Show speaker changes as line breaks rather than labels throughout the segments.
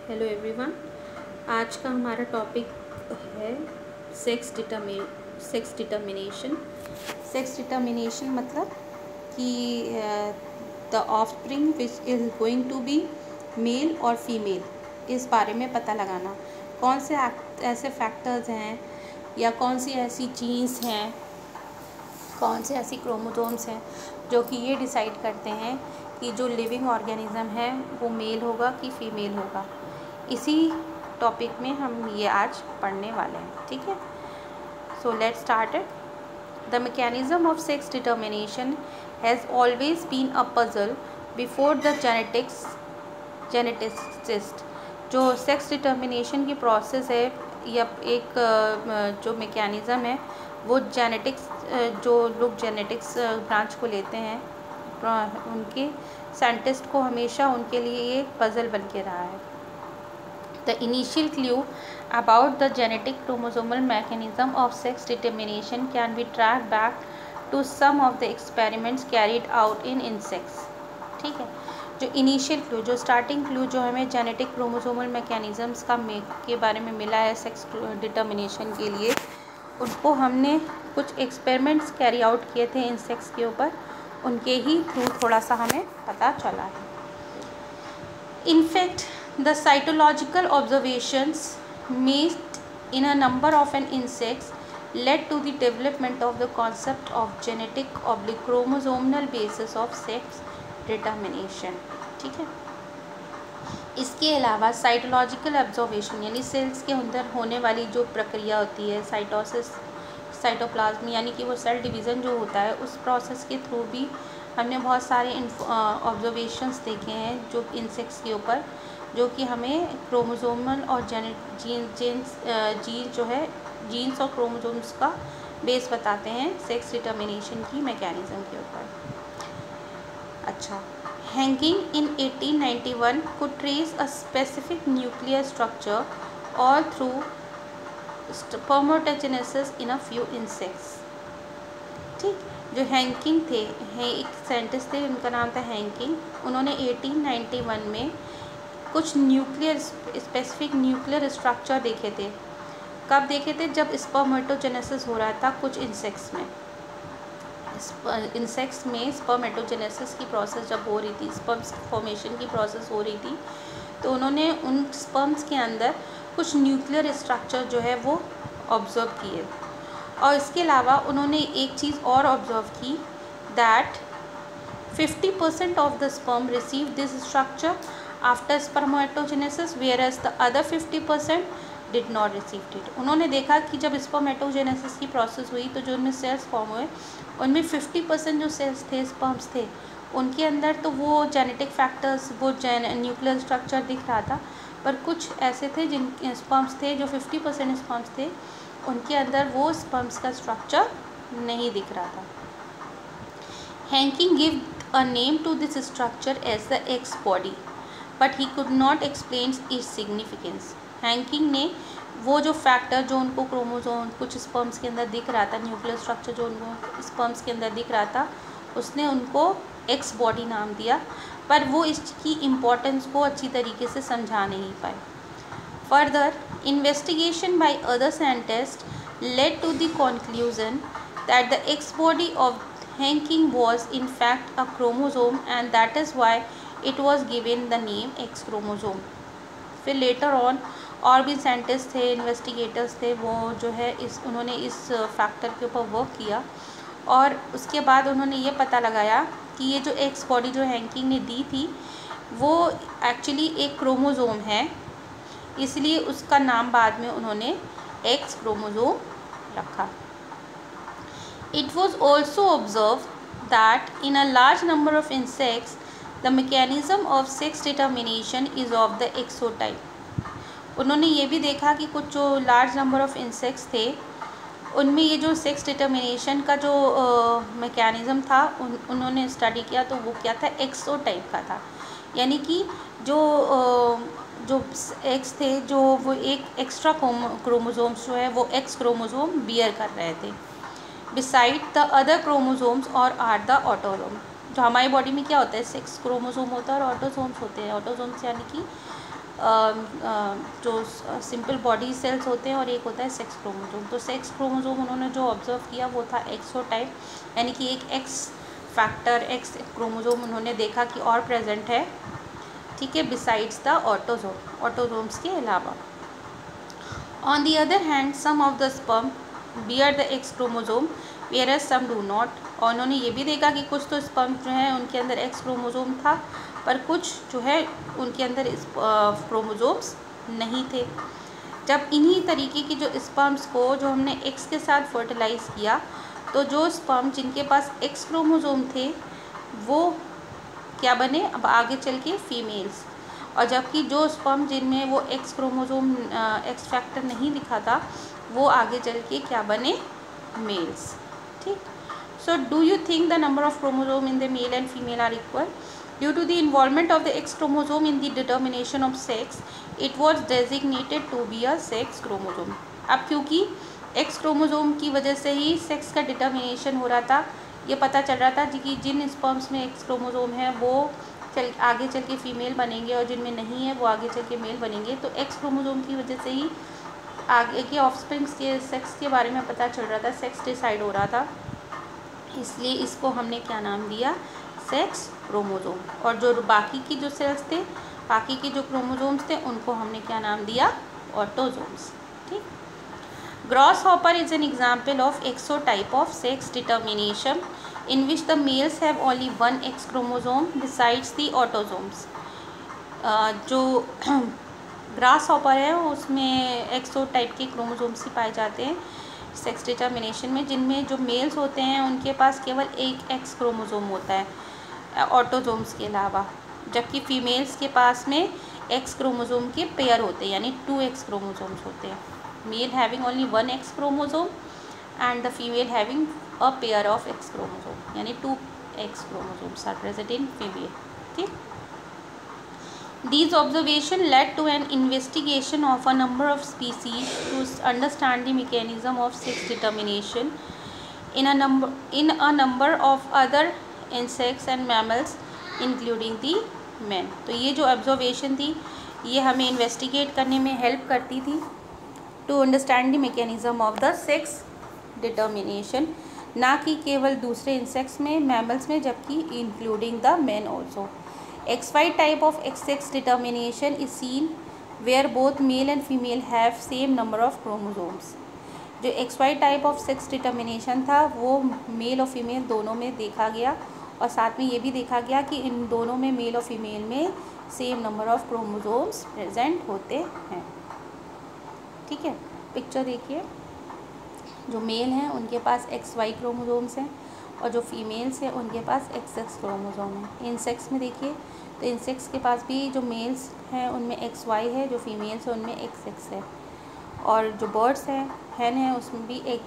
Hello everyone. आज का हमारा टॉपिक है सेक्स डिटर्मिनेशन। सेक्स डिटर्मिनेशन मतलब कि the offspring which is going to be male or female, इस बारे में पता लगाना। कौन से ऐसे फैक्टर्स हैं या कौन सी ऐसी जीन्स हैं, कौन से ऐसी क्रोमोसोम्स हैं जो कि ये डिसाइड करते हैं कि जो लिविंग ऑर्गेनिज्म है वो मेल होगा कि फीमेल होगा। इसी टॉपिक में हम ये आज पढ़ने वाले हैं, ठीक है। So let's start it. The mechanism of sex determination has always been a puzzle before the geneticist. जो सेक्स डिटर्मिनेशन की प्रोसेस है या एक जो मैकेनिज़्म है वो जो लोग जेनेटिक्स ब्रांच को लेते हैं उनके साइंटिस्ट को हमेशा उनके लिए ये पजल बन के रहा है। The initial clue about the genetic chromosomal mechanism of sex determination can be tracked back to some of the experiments carried out in insects। ठीक है, जो इनिशियल क्लू, जो स्टार्टिंग क्लू जो हमें जेनेटिक क्रोमोसोमल मैकेनिज़म्स के बारे में मिला है सेक्स डिटर्मिनेशन के लिए, उनको हमने कुछ एक्सपेरिमेंट्स कैरी आउट किए थे इंसेक्ट्स के ऊपर, उनके ही थ्रू थोड़ा सा हमें पता चला है। In fact the cytological observations made in a number of insects led to the development of the concept of genetic/chromosomal basis of sex determination। ठीक है, इसके अलावा साइटोलॉजिकल ऑब्जर्वेशन यानी सेल्स के अंदर होने वाली जो प्रक्रिया होती है साइटोसिस, साइटोप्लाज्म यानी कि वो सेल डिवीज़न जो होता है, उस प्रोसेस के थ्रू भी हमने बहुत सारे ऑब्जर्वेशंस देखे हैं जो इंसेक्ट्स के ऊपर, जो कि हमें क्रोमोसोमल और जीन्स और क्रोमोसोम्स का बेस बताते हैं सेक्स डिटर्मिनेशन की मैकेनिज़्म के ऊपर। अच्छा, Henking in 1891 could trace a specific nuclear structure all through spermatogenesis in a few insects। ठीक, जो हैंकिंग थे, एक साइंटिस्ट थे, उनका नाम था हैंकिंग। उन्होंने 1891 में कुछ स्पेसिफिक न्यूक्लियर स्ट्रक्चर देखे थे। कब देखे थे? जब स्पर्मेटोजेनेसिस हो रहा था कुछ इंसेक्ट्स में स्पर्मेटोजेनेसिस की प्रोसेस जब हो रही थी, स्पर्म्स फॉर्मेशन की प्रोसेस हो रही थी, तो उन्होंने उन स्पर्म्स के अंदर कुछ न्यूक्लियर स्ट्रक्चर जो है वो ऑब्जर्व किए। और इसके अलावा उन्होंने एक चीज़ और ऑब्जर्व की, that 50% of the sperm receive this structure after spermatogenesis whereas the other 50% did not receive it. उन्होंने देखा कि जब स्पर्मेटोजेनेसिस की प्रोसेस हुई तो जो उनमें सेल्स फॉर्म हुए, उनमें 50% जो सेल्स थे, स्पर्म्स थे, उनके अंदर तो वो जेनेटिक फैक्टर्स, वो न्यूक्लियर स्ट्रक्चर दिख रहा था, पर कुछ ऐसे थे जिन स्पर्म्स थे, जो 50% स्पर्म्स थे, उनके अंदर वो स्पर्म्स का स्ट्रक्चर नहीं दिख रहा था। Henking give a name to this structure as the X body but he could not explain its significance. Henking ने वो जो फैक्टर जो उनको क्रोमोसोम कुछ स्पर्म्स के अंदर दिख रहा था, न्यूक्लियर स्ट्रक्चर जो उनको स्पर्म्स के अंदर दिख रहा था, उसने उनको एक्स बॉडी नाम दिया, पर वो इसकी इम्पोर्टेंस को अच्छी तरीके से समझा नहीं पाए। Further investigation by other scientist led to the conclusion that the X body of Henking was in fact a chromosome and that is why it was given the name X chromosome. फिर later on और भी scientist थे, investigators थे, वो जो है उन्होंने इस फैक्टर के ऊपर वर्क किया और उसके बाद उन्होंने ये पता लगाया कि ये जो एक्स बॉडी जो हैंकिंग ने दी थी वो एक्चुअली एक क्रोमोसोम है, इसलिए उसका नाम बाद में उन्होंने एक्स क्रोमोसोम रखा। It was also observe that in a large number of insects the mechanism of sex determination is of the XO type. उन्होंने ये भी देखा कि कुछ जो लार्ज नंबर ऑफ इंसेक्ट्स थे, उनमें ये जो सेक्स डिटर्मिनेशन का जो मैकेनिज़्म था उन्होंने स्टडी किया, तो वो क्या था, एक्सोटाइप का था। यानी कि जो एक्स थे, जो वो एक एक्स्ट्रा क्रोमोसोम्स जो है वो एक्स क्रोमोसोम बियर कर रहे थे, बिसाइड द अदर क्रोमोसोम्स और आर द ऑटोसोम। जो हमारी बॉडी में क्या होता है, 6 क्रोमोसोम होता है और ऑटोसोम्स होते हैं। ऑटोसोम्स यानी कि जो सिंपल बॉडी सेल्स होते हैं और एक होता है सेक्स क्रोमोसोम। तो सेक्स क्रोमोसोम उन्होंने जो ऑब्जर्व किया वो था एक्सोटाइप, यानी कि एक एक्स फैक्टर एक्स क्रोमोसोम उन्होंने देखा कि और प्रेजेंट है, ठीक है, बिसाइड्स द ऑटोसोम्स के अलावा। On the other hand some of the sperm bear the X chromosome whereas some do not। और उन्होंने ये भी देखा कि कुछ तो स्पर्म जो है उनके अंदर एक्स क्रोमोसोम था, पर कुछ जो है उनके अंदर इस क्रोमोसोम्स नहीं थे। जब इन्हीं तरीके की जो स्पर्म्स को जो हमने एक्स के साथ फर्टिलाइज किया, तो जो स्पर्म जिनके पास एक्स क्रोमोसोम थे वो क्या बने, अब आगे चल के फीमेल्स, और जबकि जो स्पर्म जिनमें वो एक्स क्रोमोसोम एक्स फैक्टर नहीं दिखा था वो आगे चल के क्या बने, मेल्स। ठीक। So do you think the number of chromosome in the male and female are equal? Due to the involvement of the X chromosome in the determination of sex it was designated to be a sex chromosome. अब क्योंकि x chromosome की वजह से ही sex का determination हो रहा था, ये पता चल रहा था कि जिन स्पर्म्स में एक्स क्रोमोसोम है वो आगे चल के फीमेल बनेंगे और जिनमें नहीं है वो आगे चल के मेल बनेंगे। तो एक्स क्रोमोसोम की वजह से ही आगे के ऑफस्प्रिंग्स के सेक्स के बारे में पता चल रहा था, सेक्स डिसाइड हो रहा था, इसलिए इसको हमने क्या नाम दिया, सेक्स क्रोमोसोम। और जो बाकी की जो सेल्स थे, बाकी के जो क्रोमोसोम्स थे, उनको हमने क्या नाम दिया, ऑटोसोम्स। ठीक। Grasshopper is an example of XO type of sex determination in which the males have only one X chromosome besides the autosomes। जो ग्रास हॉपर है उसमें एक्सो टाइप के क्रोमोसोम्स ही पाए जाते हैं सेक्स डिटर्मिनेशन में, जिनमें जो मेल्स होते हैं उनके पास केवल एक एक्स क्रोमोसोम होता है ऑटोसोम्स के अलावा, जबकि फीमेल्स के पास में एक्स क्रोमोसोम के पेयर होते हैं, यानी 2 एक्स क्रोमोसोम्स होते हैं। Male having only 1 X chromosome and the female having a pair of X chromosome, यानी 2 X chromosomes are present in female। ठीक। These observations led to an investigation of a number of species to understand the mechanism of sex determination in a number of other insects and mammals including the men। तो ये जो observation थी ये हमें investigate करने में help करती थी to understand the mechanism of the sex determination, ना कि केवल दूसरे इंसेक्ट्स में, मैमल्स में, जबकि including the man also. XY type of sex determination is seen where both male and female have same number of chromosomes. जो XY type of sex determination था वो मेल और फीमेल दोनों में देखा गया, और साथ में ये भी देखा गया कि इन दोनों में, मेल और फीमेल में, same number of chromosomes present होते हैं। ठीक है, पिक्चर देखिए, जो मेल हैं उनके पास XY क्रोमोसोम्स हैं और जो फीमेल्स हैं उनके पास XX क्रोमोसोम है। इंसेक्ट्स में देखिए तो इंसेक्ट्स के पास भी जो मेल्स हैं उनमें XY है, जो फीमेल्स हैं उनमें XX है। और जो बर्ड्स हैं, हैन है, उसमें भी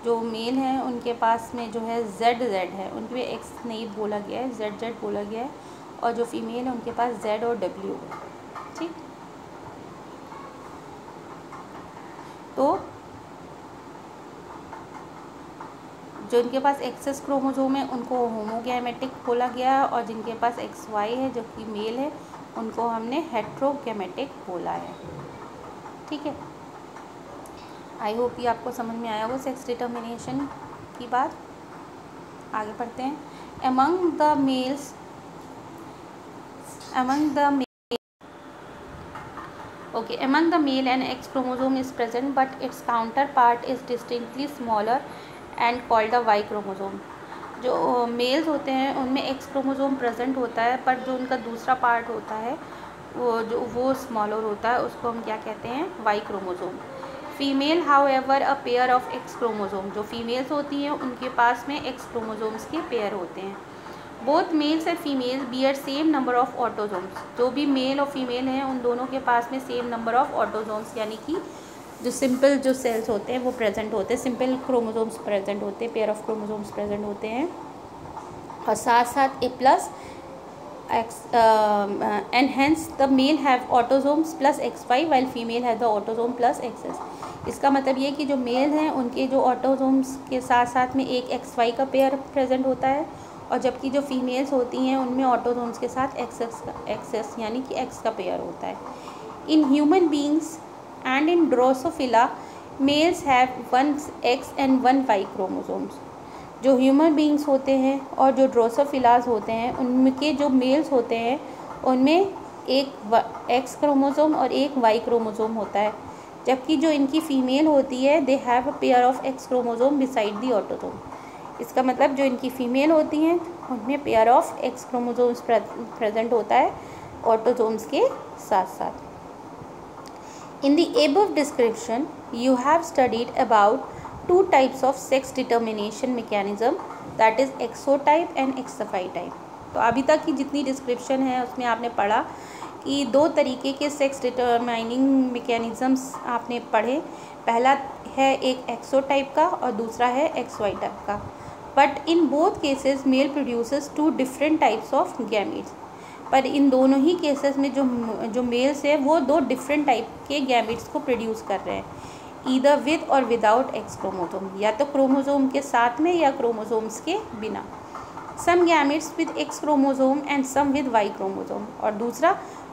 जो मेल हैं उनके पास में जो है ZZ है, उनके X नहीं बोला गया है, ZZ बोला गया है, और जो फीमेल है उनके पास Z और W है। ठीक। तो जो इनके पास एक्सेस क्रोमोसोम है उनको होमोगैमेटिक बोला गया है, और जिनके पास XY है जो कि मेल है उनको हमने हेट्रोगैमेटिक बोला है। ठीक है, आई होप ये आपको समझ में आया होगा सेक्स डिटर्मिनेशन की बात। आगे पढ़ते हैं। among the male an X chromosome is present but its counterpart is distinctly smaller and called the Y chromosome. जो मेल्स होते हैं उनमें X क्रोमोसोम प्रेजेंट होता है, पर जो उनका दूसरा पार्ट होता है वो स्मॉलर होता है, उसको हम क्या कहते हैं, Y chromosome. Female how ever a pair of X chromosome. जो फीमेल्स होती हैं उनके पास में X क्रोमोसोम्स के पेयर होते हैं। Both males and females bear same number of autosomes. जो भी मेल और फीमेल हैं उन दोनों के पास में सेम नंबर ऑफ ऑटोसोम्स, यानी कि जो सिंपल जो सेल्स होते हैं वो प्रेजेंट होते हैं, सिंपल क्रोमोसोम्स प्रेजेंट होते हैं, पेयर ऑफ क्रोमोसोम्स प्रेजेंट होते हैं, और साथ साथ A plus X and hence the male have autosomes plus XY while female have the autosome plus XX। इसका मतलब ये कि जो मेल हैं उनके जो ऑटोसोम्स के साथ साथ में एक XY का पेयर प्रेजेंट होता है, और जबकि जो फीमेल्स होती हैं उनमें ऑटोसोम्स के साथ XX यानी कि X का पेयर होता है। In human beings and in Drosophila males have 1 X and 1 Y chromosomes. जो ह्यूमन बींग्स होते हैं और जो ड्रोसोफिलाज होते हैं उनके जो मेल्स होते हैं उनमें एक X क्रोमोसोम और एक Y क्रोमोसोम होता है, जबकि जो इनकी फ़ीमेल होती है they have a pair of X chromosome beside the autosome. इसका मतलब जो इनकी फ़ीमेल होती हैं उनमें pair of X chromosomes present होता है ऑटोसोम्स के साथ साथ। In the above description, you have studied about 2 types of sex determination mechanism, that is exotype and exophy type। तो अभी तक की जितनी डिस्क्रिप्शन है उसमें आपने पढ़ा कि 2 तरीके के सेक्स डिटरमाइनिंग मैकेनिज़म्स आपने पढ़े। पहला है एक एक्सोटाइप का और दूसरा है एक्सवाई टाइप का। But in both cases male produces 2 different types of gametes. पर इन दोनों ही केसेस में जो मेल्स है वो 2 डिफरेंट टाइप के गैमीट्स को प्रोड्यूस कर रहे हैं, ईदर विद और विदाउट एक्स क्रोमोसोम, या तो क्रोमोसोम के साथ में या क्रोमोसोम्स के बिना। Some gametes with X chromosome and some with Y chromosome, और दूसरा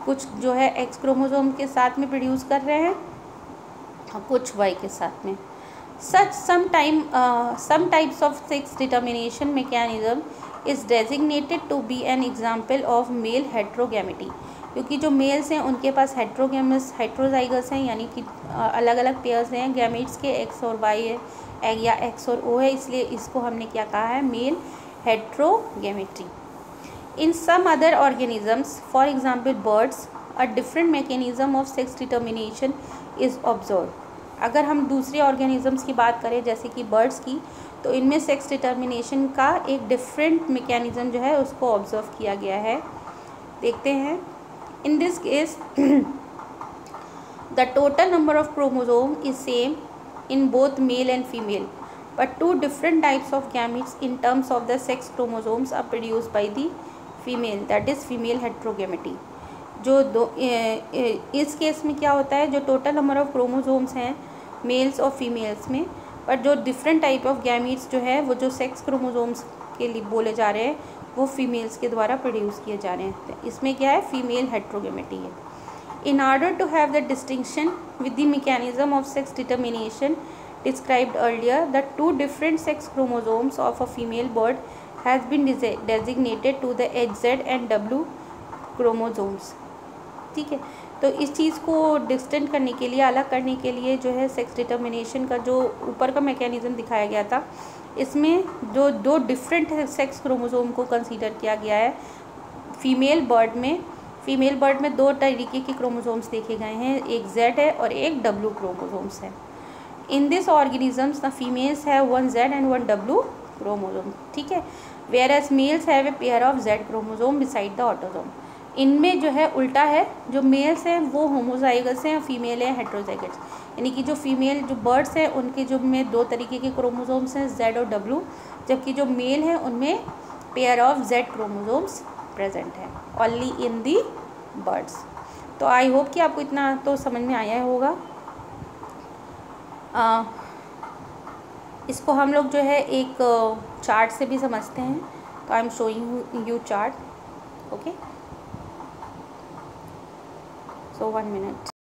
कुछ जो है एक्स क्रोमोसोम के साथ में प्रोड्यूस कर रहे हैं और कुछ वाई के साथ में। सच some types of sex determination mechanism is designated to be an example of male heterogamity, क्योंकि जो मेल्स हैं उनके पास हेट्रोजाइगस हैं, यानी कि अलग अलग पेयर्स हैं गैमेट्स के, एक्स और वाई है या एक्स और ओ है, इसलिए इसको हमने क्या कहा है, male heterogamety. In some other organisms for example birds a different mechanism of sex determination is observe. अगर हम दूसरे ऑर्गेनिजम्स की बात करें जैसे कि बर्ड्स की, तो इनमें सेक्स डिटर्मिनेशन का एक डिफरेंट मैकेनिज्म जो है उसको ऑब्जर्व किया गया है। देखते हैं। In this case the total number of chromosome is same in both male and female, but 2 different types of gametes in terms of the sex chromosomes are produced by the female, that is female heterogamety. इस case में क्या होता है, जो total number of chromosomes हैं males और females में, पर जो डिफरेंट टाइप ऑफ गैमीट्स जो है वो जो सेक्स क्रोमोसोम्स के लिए बोले जा रहे हैं वो फीमेल्स के द्वारा प्रोड्यूस किए जा रहे हैं। तो इसमें क्या है, फीमेल हेट्रोगैमेटी है। In order to have the distinction with the mechanism of sex determination described earlier, the 2 different sex chromosomes of a female bird has been designated to the HZ and W chromosomes। ठीक है, तो इस चीज़ को distant करने के लिए, अलग करने के लिए जो है सेक्स डिटर्मिनेशन का जो ऊपर का मैकेनिज्म दिखाया गया था, इसमें जो 2 डिफरेंट सेक्स क्रोमोसोम को कंसीडर किया गया है। फीमेल बर्ड में 2 तरीके के क्रोमोसोम्स देखे गए हैं, एक Z है और एक W क्रोमोसोम्स है। In this organisms the females have 1 Z and 1 W chromosome, ठीक है, whereas males have a pair of Z chromosome beside the autosome. इनमें जो है उल्टा है, जो मेल्स हैं वो होमोजाइगस हैं और फीमेल है हेट्रोजाइगस, यानी कि जो फीमेल जो बर्ड्स हैं उनके जो में 2 तरीके के क्रोमोसोम्स हैं Z और W, जबकि जो मेल हैं उनमें pair of Z chromosomes present है ओनली इन दी बर्ड्स। तो आई होप कि आपको इतना तो समझ में आया होगा। इसको हम लोग जो है एक चार्ट से भी समझते हैं, तो I am showing you chart, okay. So 1 minute।